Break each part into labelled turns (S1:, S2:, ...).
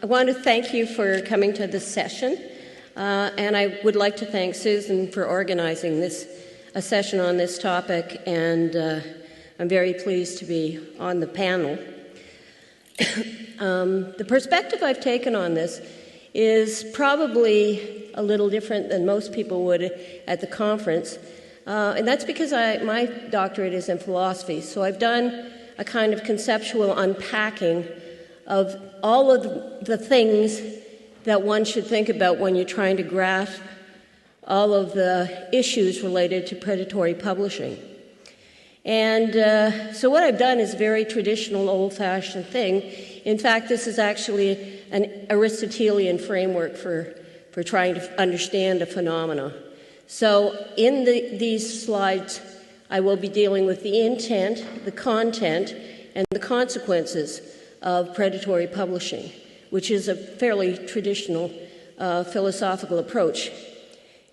S1: I want to thank you for coming to this session, and I would like to thank Susan for organizing a session on this topic, and I'm very pleased to be on the panel. The perspective I've taken on this is probably a little different than most people would at the conference, and that's because my doctorate is in philosophy, so I've done a kind of conceptual unpacking of all of the things that one should think about when you're trying to grasp all of the issues related to predatory publishing. And so what I've done is a very traditional, old-fashioned thing. In fact, this is actually an Aristotelian framework for trying to understand a phenomena. So in these slides, I will be dealing with the intent, the content, and the consequences of predatory publishing, which is a fairly traditional philosophical approach.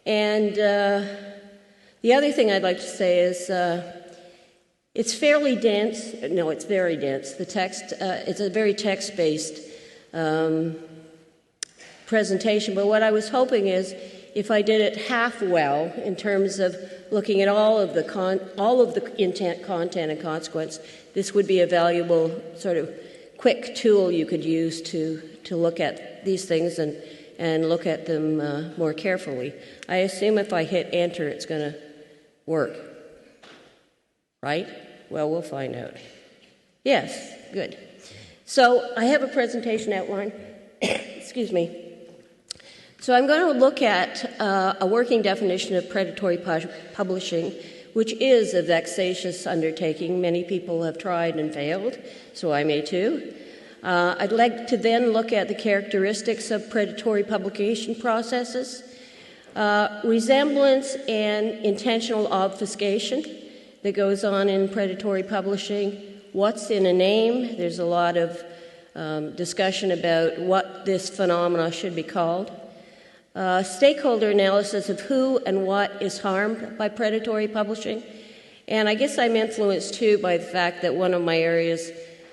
S1: And the other thing I'd like to say is it's fairly dense. No, it's very dense. The text, it's a very text-based presentation, but what I was hoping is if I did it half well in terms of looking at all of the intent, content, and consequence, this would be a valuable sort of quick tool you could use to look at these things and look at them more carefully. I assume if I hit enter, it's going to work. Right? Well, we'll find out. Yes, good. So I have a presentation outline. Excuse me. So I'm going to look at a working definition of predatory publishing, which is a vexatious undertaking. Many people have tried and failed, so I may too. I'd like to then look at the characteristics of predatory publication processes, resemblance and intentional obfuscation that goes on in predatory publishing, what's in a name. There's a lot of discussion about what this phenomena should be called. Stakeholder analysis of who and what is harmed by predatory publishing. And I guess I'm influenced too by the fact that one of my areas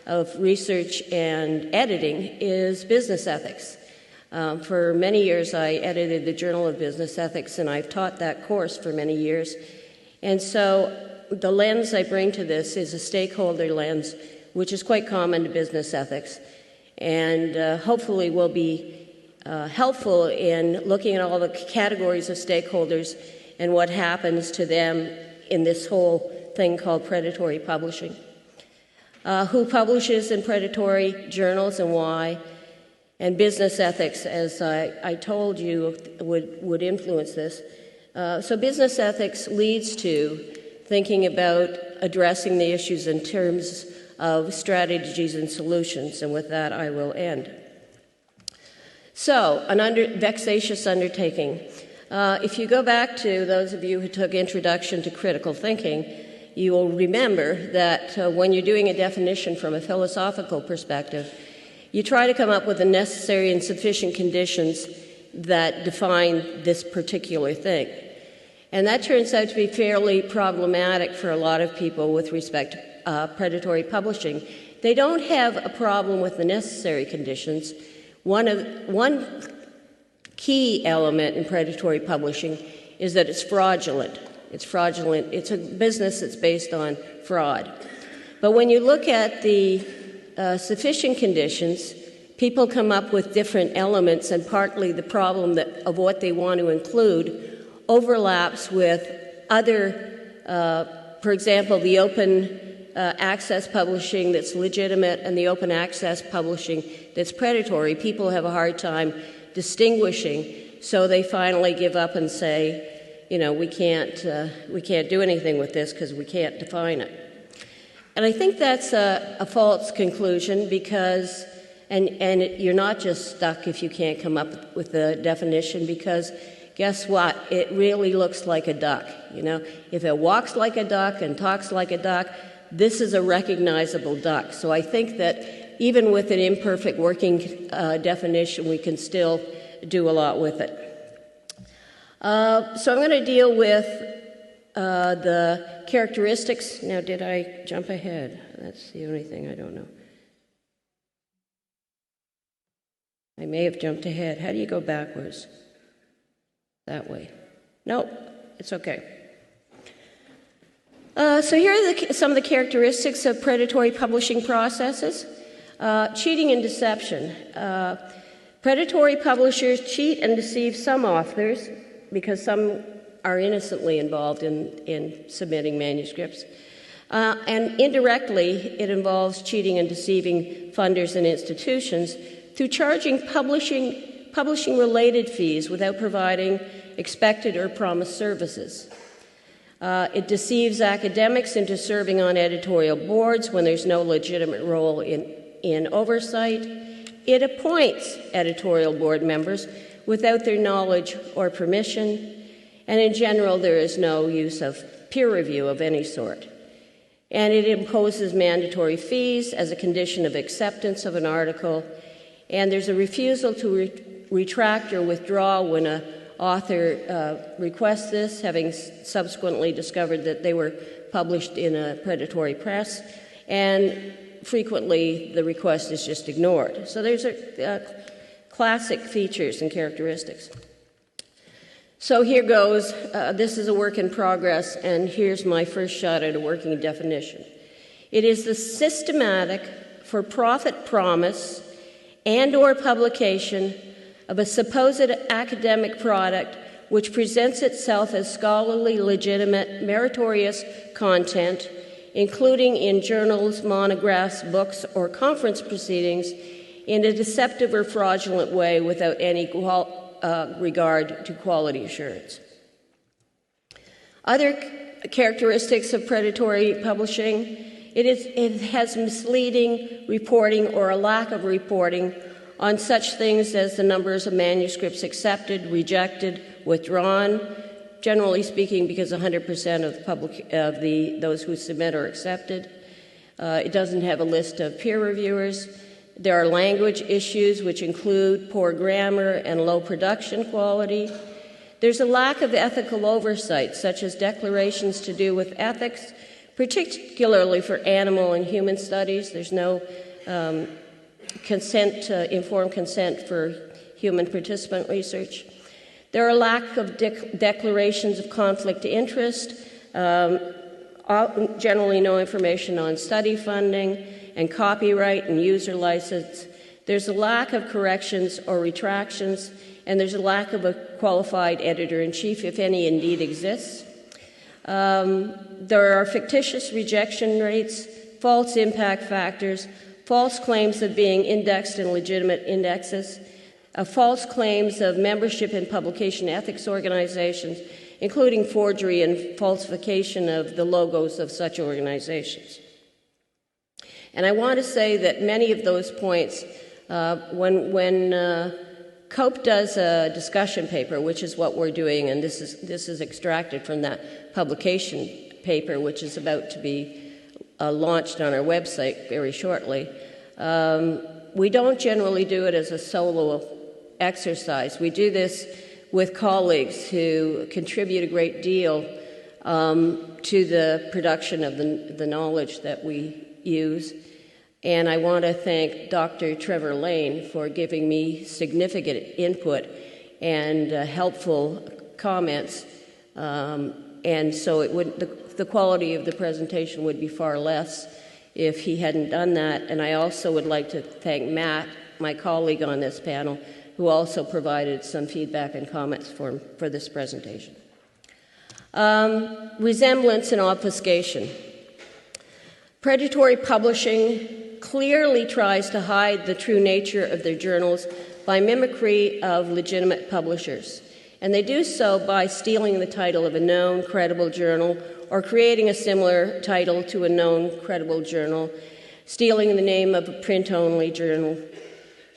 S1: of research and editing is business ethics. For many years I edited the Journal of Business Ethics, and I've taught that course for many years. And so the lens I bring to this is a stakeholder lens, which is quite common to business ethics, and hopefully will be helpful in looking at all the categories of stakeholders and what happens to them in this whole thing called predatory publishing. Who publishes in predatory journals and why, and business ethics, as I told you, would influence this. So business ethics leads to thinking about addressing the issues in terms of strategies and solutions, and with that I will end. So, vexatious undertaking. If you go back to those of you who took Introduction to Critical Thinking, you will remember that when you're doing a definition from a philosophical perspective, you try to come up with the necessary and sufficient conditions that define this particular thing. And that turns out to be fairly problematic for a lot of people with respect to predatory publishing. They don't have a problem with the necessary conditions. One key element in predatory publishing is that it's fraudulent. It's fraudulent. It's a business that's based on fraud. But when you look at the sufficient conditions, people come up with different elements, and partly the problem of what they want to include overlaps with other, for example, the open access publishing that's legitimate and the open access publishing that's predatory. People have a hard time distinguishing, so they finally give up and say, you know, we can't do anything with this because we can't define it. And I think that's a false conclusion because, and you're not just stuck if you can't come up with a definition, because guess what? It really looks like a duck. You know, if it walks like a duck and talks like a duck, this is a recognizable duck. So I think that even with an imperfect working definition, we can still do a lot with it. So I'm going to deal with the characteristics. Now, did I jump ahead? That's the only thing I don't know. I may have jumped ahead. How do you go backwards? That way. No, it's okay. So here are some of the characteristics of predatory publishing processes. Cheating and deception. Predatory publishers cheat and deceive some authors because some are innocently involved in submitting manuscripts. And indirectly, it involves cheating and deceiving funders and institutions through charging publishing-related fees without providing expected or promised services. It deceives academics into serving on editorial boards when there's no legitimate role in oversight. It appoints editorial board members without their knowledge or permission. And in general, there is no use of peer review of any sort. And it imposes mandatory fees as a condition of acceptance of an article. And there's a refusal to retract or withdraw when an author requests this, having subsequently discovered that they were published in a predatory press. And frequently, the request is just ignored. So there's classic features and characteristics. So here goes. This is a work in progress, and here's my first shot at a working definition. It is the systematic for-profit promise and or publication of a supposed academic product which presents itself as scholarly, legitimate, meritorious content, including in journals, monographs, books, or conference proceedings, in a deceptive or fraudulent way without any regard to quality assurance. Other characteristics of predatory publishing: it has misleading reporting or a lack of reporting on such things as the numbers of manuscripts accepted, rejected, withdrawn, generally speaking, because 100% of those who submit are accepted. It doesn't have a list of peer reviewers. There are language issues, which include poor grammar and low production quality. There's a lack of ethical oversight, such as declarations to do with ethics, particularly for animal and human studies. There's no informed consent for human participant research. There are a lack of declarations of conflict of interest, generally no information on study funding and copyright and user license. There's a lack of corrections or retractions, and there's a lack of a qualified editor-in-chief, if any indeed exists. There are fictitious rejection rates, false impact factors, false claims of being indexed in legitimate indexes, false claims of membership in publication ethics organizations, including forgery and falsification of the logos of such organizations. And I want to say that many of those points, when COPE does a discussion paper, which is what we're doing, and this is extracted from that publication paper, which is about to be launched on our website very shortly, we don't generally do it as a solo exercise. We do this with colleagues who contribute a great deal to the production of the knowledge that we use. And I want to thank Dr. Trevor Lane for giving me significant input and helpful comments. And so the quality of the presentation would be far less if he hadn't done that. And I also would like to thank Matt, my colleague on this panel, who also provided some feedback and comments for this presentation. Resemblance and obfuscation. Predatory publishing clearly tries to hide the true nature of their journals by mimicry of legitimate publishers. And they do so by stealing the title of a known, credible journal or creating a similar title to a known, credible journal, stealing the name of a print-only journal,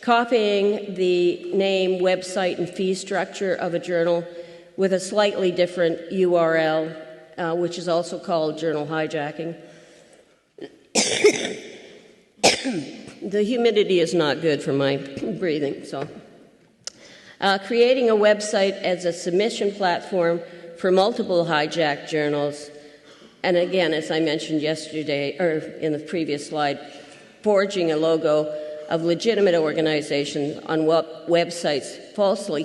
S1: copying the name, website, and fee structure of a journal with a slightly different URL, which is also called journal hijacking. The humidity is not good for my breathing, so. Creating a website as a submission platform for multiple hijacked journals. And again, as I mentioned yesterday, or in the previous slide, forging a logo of legitimate organizations on websites falsely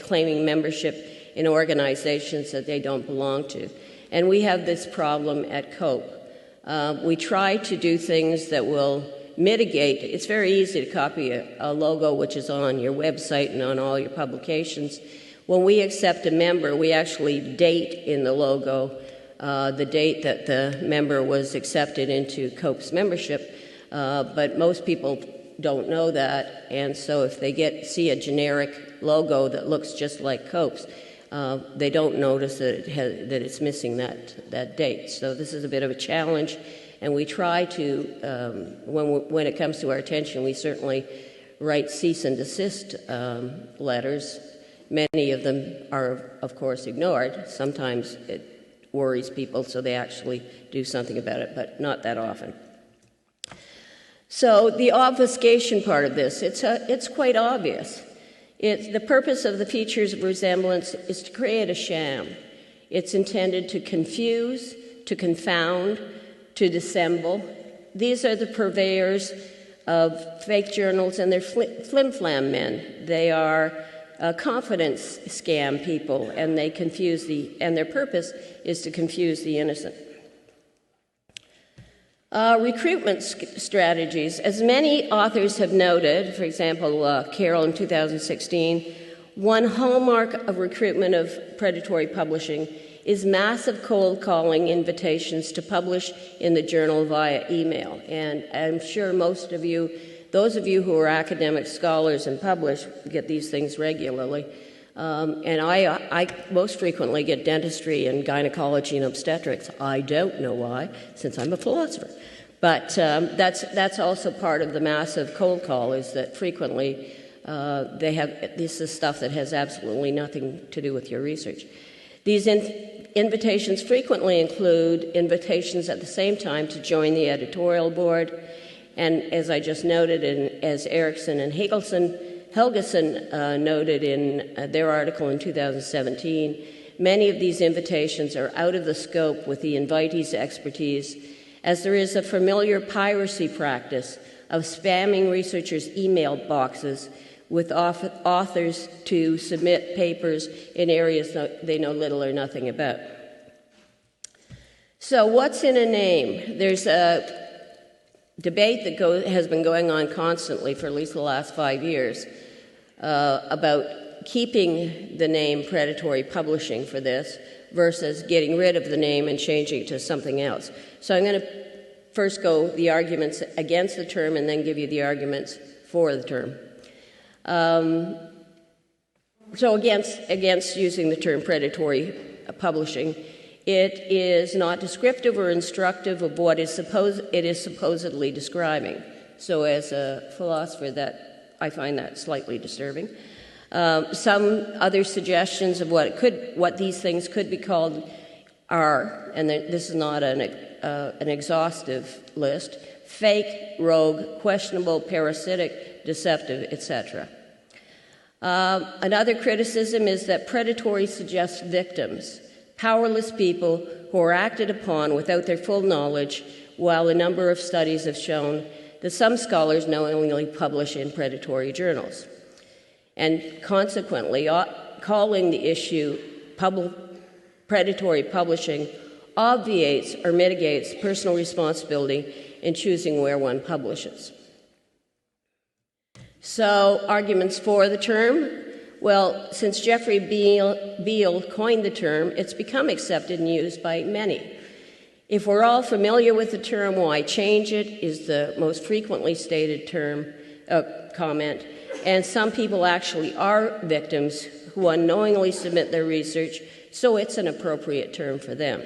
S1: claiming membership in organizations that they don't belong to. And we have this problem at COPE. We try to do things that will mitigate. It's very easy to copy a logo which is on your website and on all your publications. When we accept a member, we actually date in the logo the date that the member was accepted into COPE's membership, but most people don't know that, and so if they see a generic logo that looks just like COPE's, they don't notice that it's missing that date. So this is a bit of a challenge, and we try to, when it comes to our attention, we certainly write cease and desist letters. Many of them are, of course, ignored. Sometimes it worries people, so they actually do something about it, but not that often. So the obfuscation part of this, it's quite obvious. The purpose of the features of resemblance is to create a sham. It's intended to confuse, to confound, to dissemble. These are the purveyors of fake journals, and they're flim-flam men. They are confidence scam people, and they confuse and their purpose is to confuse the innocent. Recruitment strategies. As many authors have noted, for example, Carroll in 2016, one hallmark of recruitment of predatory publishing is massive cold calling invitations to publish in the journal via email. And I'm sure most of you, those of you who are academic scholars and publish, get these things regularly. And I most frequently get dentistry and gynecology and obstetrics. I don't know why, since I'm a philosopher. But that's also part of the massive cold call, is that frequently this is stuff that has absolutely nothing to do with your research. These invitations frequently include invitations at the same time to join the editorial board. And as I just noted, and as Erickson and Helgeson noted in their article in 2017, many of these invitations are out of the scope with the invitee's expertise, as there is a familiar piracy practice of spamming researchers' email boxes with authors to submit papers in areas that they know little or nothing about. So what's in a name? There's a debate that has been going on constantly for at least the last 5 years about keeping the name predatory publishing for this versus getting rid of the name and changing it to something else. So I'm going to first go the arguments against the term and then give you the arguments for the term. So against using the term predatory publishing, it is not descriptive or instructive of what it is supposedly describing. So as a philosopher, I find that slightly disturbing. Some other suggestions of what these things could be called are, and this is not an exhaustive list: fake, rogue, questionable, parasitic, deceptive, etc. Another criticism is that predatory suggests victims, powerless people who are acted upon without their full knowledge, while a number of studies have shown that some scholars knowingly publish in predatory journals. And consequently, calling the issue predatory publishing obviates or mitigates personal responsibility in choosing where one publishes. So, arguments for the term. Well, since Jeffrey Beal coined the term, it's become accepted and used by many. If we're all familiar with the term, why change it, is the most frequently stated comment. And some people actually are victims who unknowingly submit their research, so it's an appropriate term for them.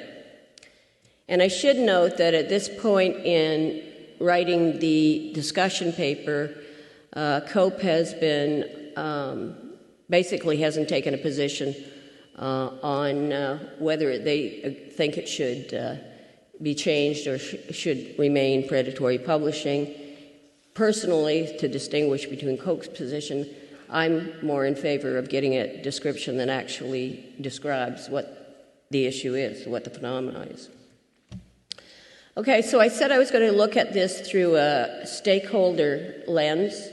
S1: And I should note that at this point in writing the discussion paper, COPE has been basically hasn't taken a position on whether they think it should be changed or should remain predatory publishing. Personally, to distinguish between COPE's position, I'm more in favor of getting a description that actually describes what the issue is, what the phenomena is. Okay, so I said I was going to look at this through a stakeholder lens,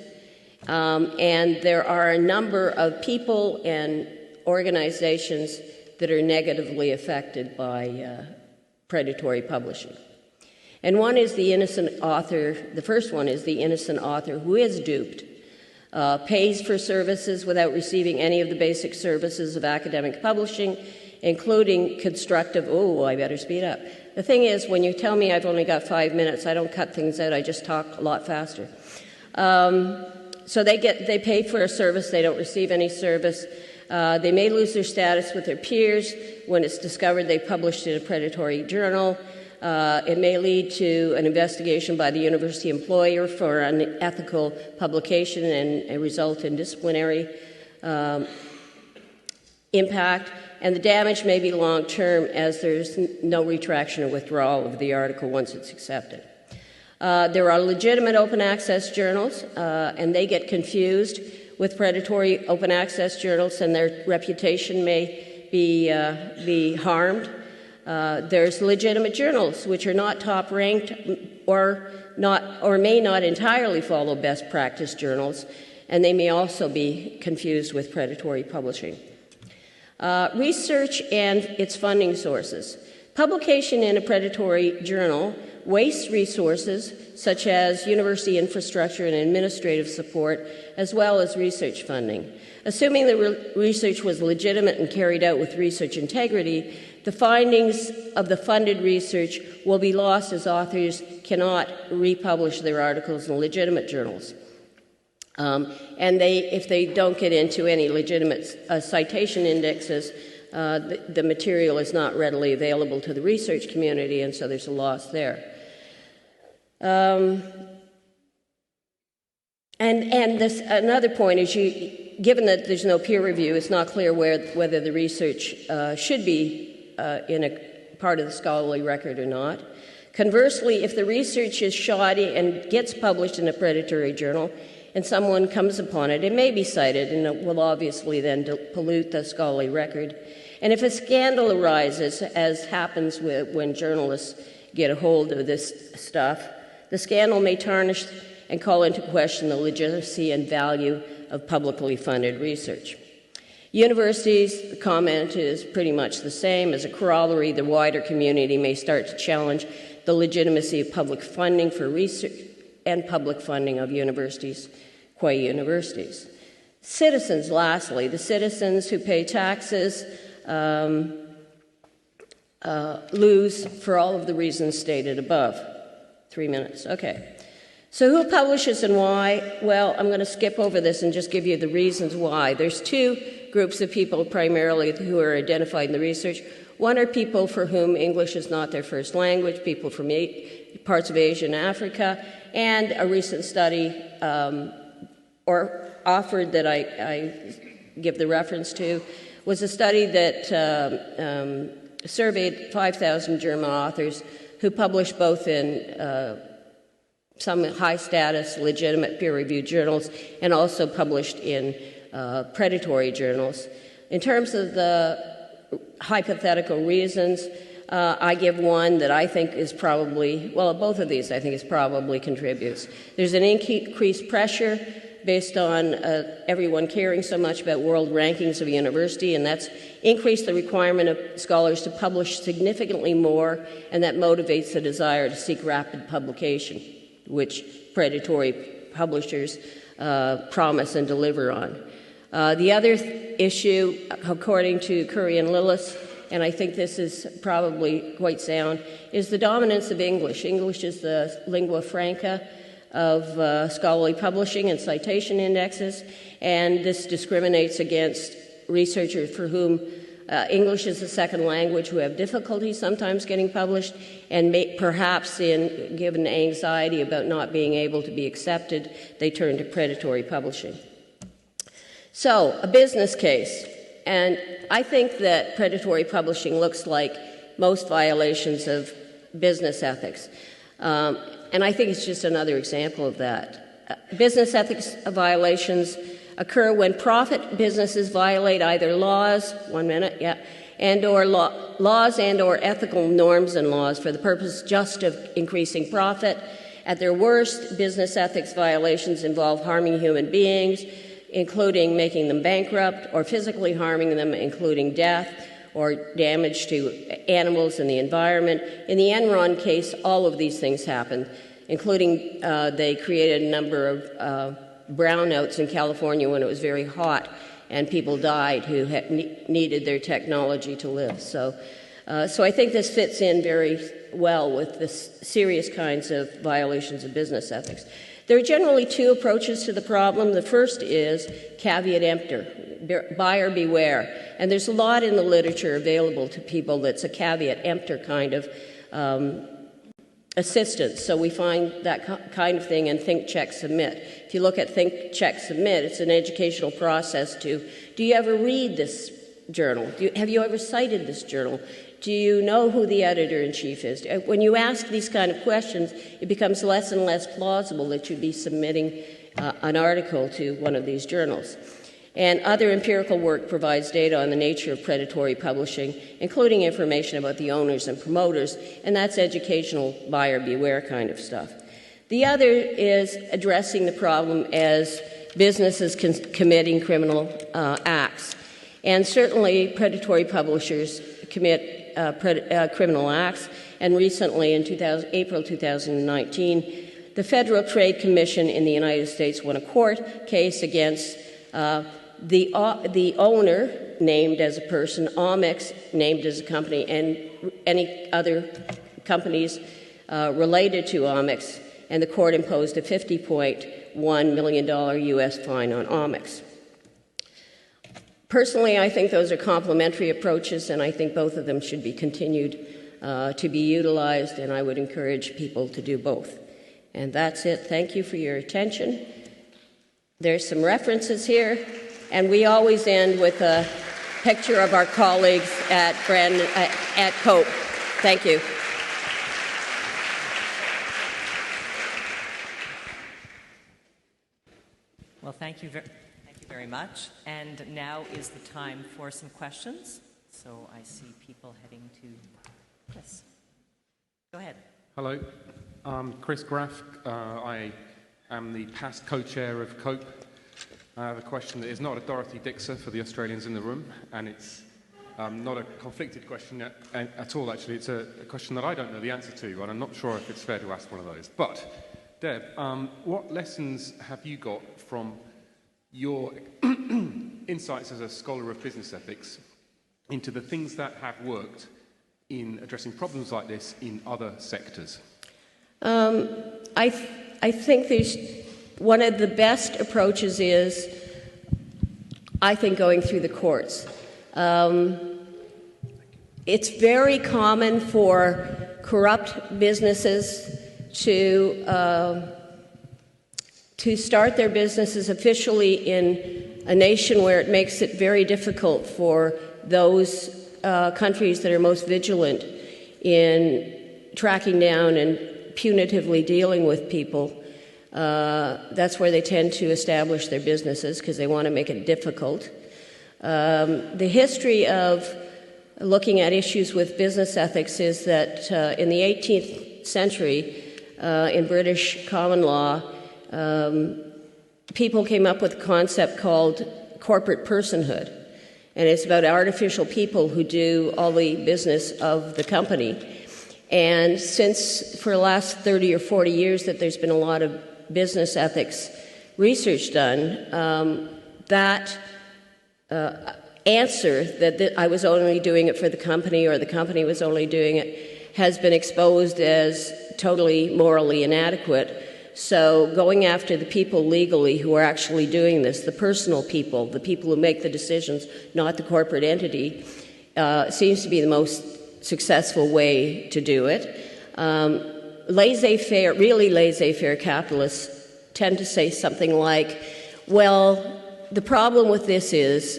S1: and there are a number of people and organizations that are negatively affected by predatory publishing. And one is the innocent author. The first one is the innocent author who is duped, pays for services without receiving any of the basic services of academic publishing, including constructive, I better speed up. The thing is, when you tell me I've only got 5 minutes, I don't cut things out, I just talk a lot faster. So they pay for a service, they don't receive any service. They may lose their status with their peers when it's discovered they published in a predatory journal. It may lead to an investigation by the university employer for unethical publication and result in disciplinary impact. And the damage may be long-term, as there's no retraction or withdrawal of the article once it's accepted. There are legitimate open access journals, and they get confused with predatory open access journals, and their reputation may be harmed. There's legitimate journals which are not top-ranked or may not entirely follow best practice journals, and they may also be confused with predatory publishing. Research and its funding sources. Publication in a predatory journal wastes resources such as university infrastructure and administrative support, as well as research funding. Assuming the research was legitimate and carried out with research integrity, the findings of the funded research will be lost as authors cannot republish their articles in legitimate journals. And if they don't get into any legitimate citation indexes, the material is not readily available to the research community, and so there's a loss there. And this another point is, given that there's no peer review, it's not clear whether the research should be in a part of the scholarly record or not. Conversely, if the research is shoddy and gets published in a predatory journal, and someone comes upon it, it may be cited, and it will obviously then pollute the scholarly record. And if a scandal arises, as happens when journalists get a hold of this stuff, the scandal may tarnish and call into question the legitimacy and value of publicly funded research. Universities, the comment is pretty much the same. As a corollary, the wider community may start to challenge the legitimacy of public funding for research and public funding of universities, qua universities. Citizens, lastly, the citizens who pay taxes lose for all of the reasons stated above. 3 minutes, okay. So who publishes and why? Well, I'm going to skip over this and just give you the reasons why. There's two groups of people primarily who are identified in the research. One are people for whom English is not their first language, people from parts of Asia and Africa, and a recent study offered that I give the reference to was a study that surveyed 5,000 German authors who published both in some high-status, legitimate peer-reviewed journals and also published in predatory journals. In terms of the hypothetical reasons, I give one that I think is probably, well, both of these I think is probably contributes. There's an increased pressure based on everyone caring so much about world rankings of a university, and that's increased the requirement of scholars to publish significantly more, and that motivates the desire to seek rapid publication, which predatory publishers promise and deliver on. The other issue, according to Curry and Lillis, and I think this is probably quite sound, is the dominance of English. English is the lingua franca of scholarly publishing and citation indexes, and this discriminates against researchers for whom English is a second language who have difficulty sometimes getting published, and perhaps given anxiety about not being able to be accepted, they turn to predatory publishing. So, a business case. And I think that predatory publishing looks like most violations of business ethics. And I think it's just another example of that. Business ethics violations occur when profit businesses violate either laws, and/or laws and/or ethical norms and laws for the purpose just of increasing profit. At their worst, business ethics violations involve harming human beings, including making them bankrupt, or physically harming them, including death or damage to animals and the environment. In the Enron case, all of these things happened, including they created a number of brownouts in California when it was very hot, and people died who had needed their technology to live. So I think this fits in very well with the serious kinds of violations of business ethics. There are generally two approaches to the problem. The first is caveat emptor, buyer beware. And there's a lot in the literature available to people that's a caveat emptor kind of assistance. So we find that kind of thing in Think, Check, Submit. If you look at Think, Check, Submit, it's an educational process to, do you ever read this journal? Have you ever cited this journal? Do you know who the editor-in-chief is? When you ask these kind of questions, it becomes less and less plausible that you'd be submitting an article to one of these journals. And other empirical work provides data on the nature of predatory publishing, including information about the owners and promoters, and that's educational buyer beware kind of stuff. The other is addressing the problem as businesses committing criminal acts. And certainly predatory publishers commit criminal acts, and recently in April 2019, the Federal Trade Commission in the United States won a court case against the owner named as a person, Omics named as a company, and any other companies related to Omics, and the court imposed a $50.1 million U.S. fine on Omics. Personally, I think those are complementary approaches, and I think both of them should be continued to be utilized, and I would encourage people to do both. And that's it. Thank you for your attention. There's some references here, and we always end with a picture of our colleagues at COPE. Thank you.
S2: Well, thank you very much. And now is the time for some questions. So I see people heading to Chris. Go ahead.
S3: Hello, I'm Chris Graff. I am the past co-chair of COPE. I have a question that is not a Dorothy Dixer for the Australians in the room, and it's not a conflicted question at all, actually. It's a question that I don't know the answer to, and I'm not sure if it's fair to ask one of those. But, Deb, what lessons have you got from your insights as a scholar of business ethics into the things that have worked in addressing problems like this in other sectors?
S1: I think there's one of the best approaches is, I think, going through the courts. It's very common for corrupt businesses to start their businesses officially in a nation where it makes it very difficult for those countries that are most vigilant in tracking down and punitively dealing with people. That's where they tend to establish their businesses because they want to make it difficult. The history of looking at issues with business ethics is that in the 18th century, in British common law, people came up with a concept called corporate personhood. And it's about artificial people who do all the business of the company. And since for the last 30 or 40 years that there's been a lot of business ethics research done, that answer that I was only doing it for the company or the company was only doing it has been exposed as totally morally inadequate. So going after the people legally who are actually doing this, the personal people, the people who make the decisions, not the corporate entity, seems to be the most successful way to do it. Laissez-faire, really laissez-faire capitalists tend to say something like, well, the problem with this is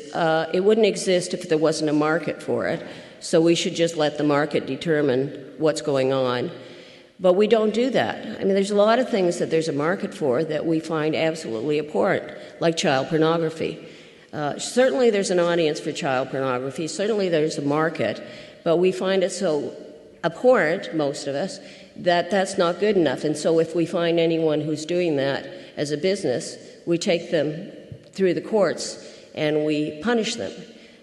S1: it wouldn't exist if there wasn't a market for it, so we should just let the market determine what's going on. But we don't do that. I mean, there's a lot of things that there's a market for that we find absolutely abhorrent, like child pornography. Certainly there's an audience for child pornography, certainly there's a market, but we find it so abhorrent, most of us, that that's not good enough. And so if we find anyone who's doing that as a business, we take them through the courts and we punish them.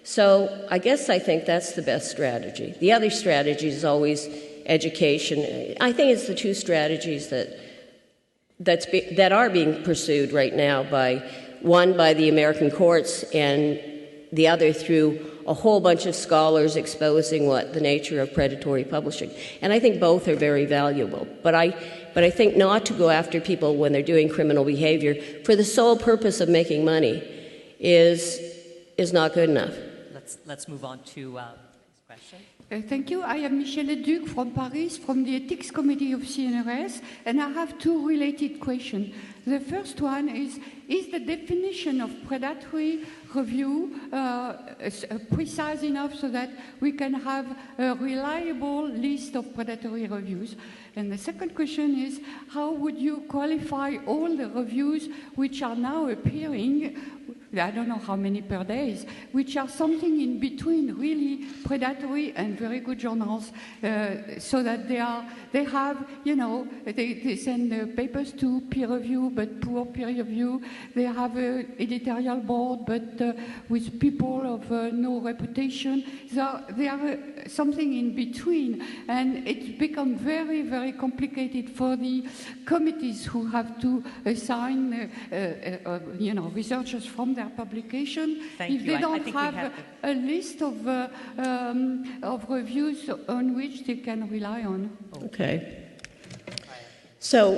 S1: So I think that's the best strategy. The other strategy is always education. I think it's the two strategies that are being pursued right now one by the American courts and the other through a whole bunch of scholars exposing the nature of predatory publishing. And I think both are very valuable. But I think not to go after people when they're doing criminal behavior for the sole purpose of making money is not good enough.
S2: Let's move on to this question.
S4: Thank you. I am Michelle Duc from Paris, from the Ethics Committee of CNRS, and I have two related questions. The first one is the definition of predatory review precise enough so that we can have a reliable list of predatory reviews? And the second question is, how would you qualify all the reviews which are now appearing, I don't know how many per day, which are something in between really predatory and very good journals, so that they have, they send papers to peer review, but poor peer review. They have an editorial board, but with people of no reputation. So they are something in between, and it's become very, very complicated for the committees who have to assign, researchers from their publication.
S2: Thank
S4: if
S2: you.
S4: they don't have a list of reviews on which they can rely on.
S1: Okay. So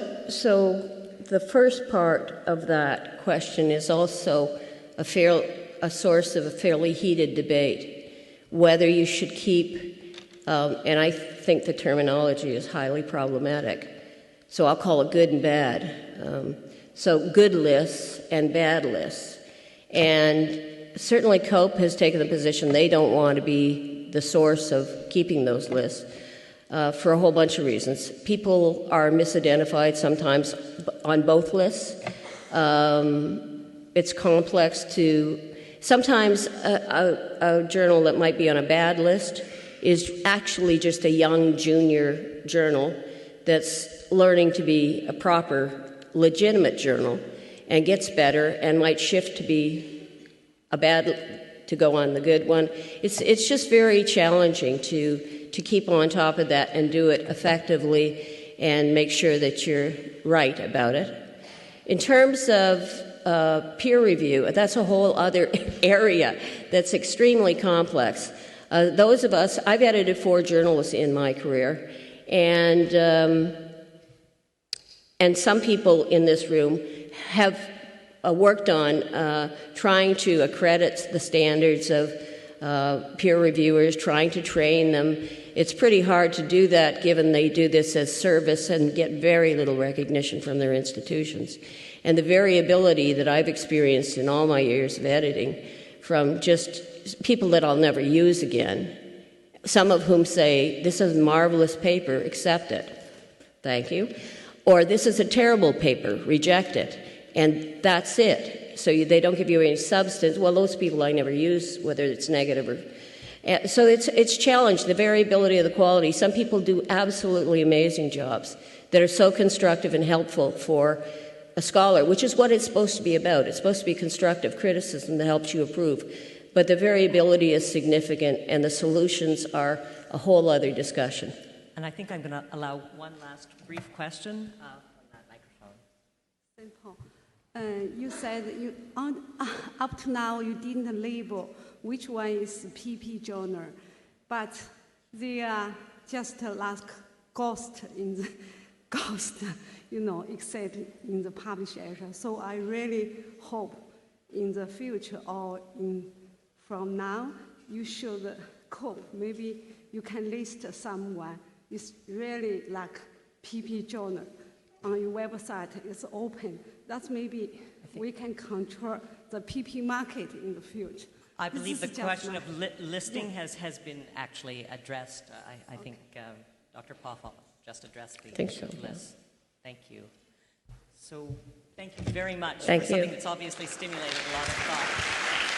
S1: the first part of that question is also a source of a fairly heated debate, whether you should keep, and I think the terminology is highly problematic, so I'll call it good and bad. So good lists and bad lists. And certainly COPE has taken the position they don't want to be the source of keeping those lists for a whole bunch of reasons. People are misidentified sometimes on both lists. It's complex to... Sometimes a journal that might be on a bad list is actually just a young junior journal that's learning to be a proper, legitimate journal and gets better and might shift to be to go on the good one. It's just very challenging to keep on top of that and do it effectively and make sure that you're right about it. In terms of peer review, that's a whole other area that's extremely complex. Those of us, I've edited 4 journals in my career, and some people in this room have worked on trying to accredit the standards of peer reviewers, trying to train them. It's pretty hard to do that given they do this as service and get very little recognition from their institutions. And the variability that I've experienced in all my years of editing, from just people that I'll never use again, some of whom say, this is a marvelous paper, accept it, thank you, or this is a terrible paper, reject it, and that's it. So they don't give you any substance. Well, those people I never use, whether it's negative or... So it's challenged, the variability of the quality. Some people do absolutely amazing jobs that are so constructive and helpful for a scholar, which is what it's supposed to be about. It's supposed to be constructive criticism that helps you improve. But the variability is significant, and the solutions are a whole other discussion.
S2: And I think I'm going to allow one last brief question on that microphone.
S5: You said up to now you didn't label which one is PP journal, but they are just like ghost in the ghost, except in the published area. So I really hope in the future or from now, you should cope. Maybe you can list someone. It's really like PP journal on your website. It's open. That's maybe we can control the PP market in the future.
S2: I believe the question of listing has been actually addressed. I think Dr. Poff just addressed the list. Thank you. So thank you very much for something that's obviously stimulated a lot of thought.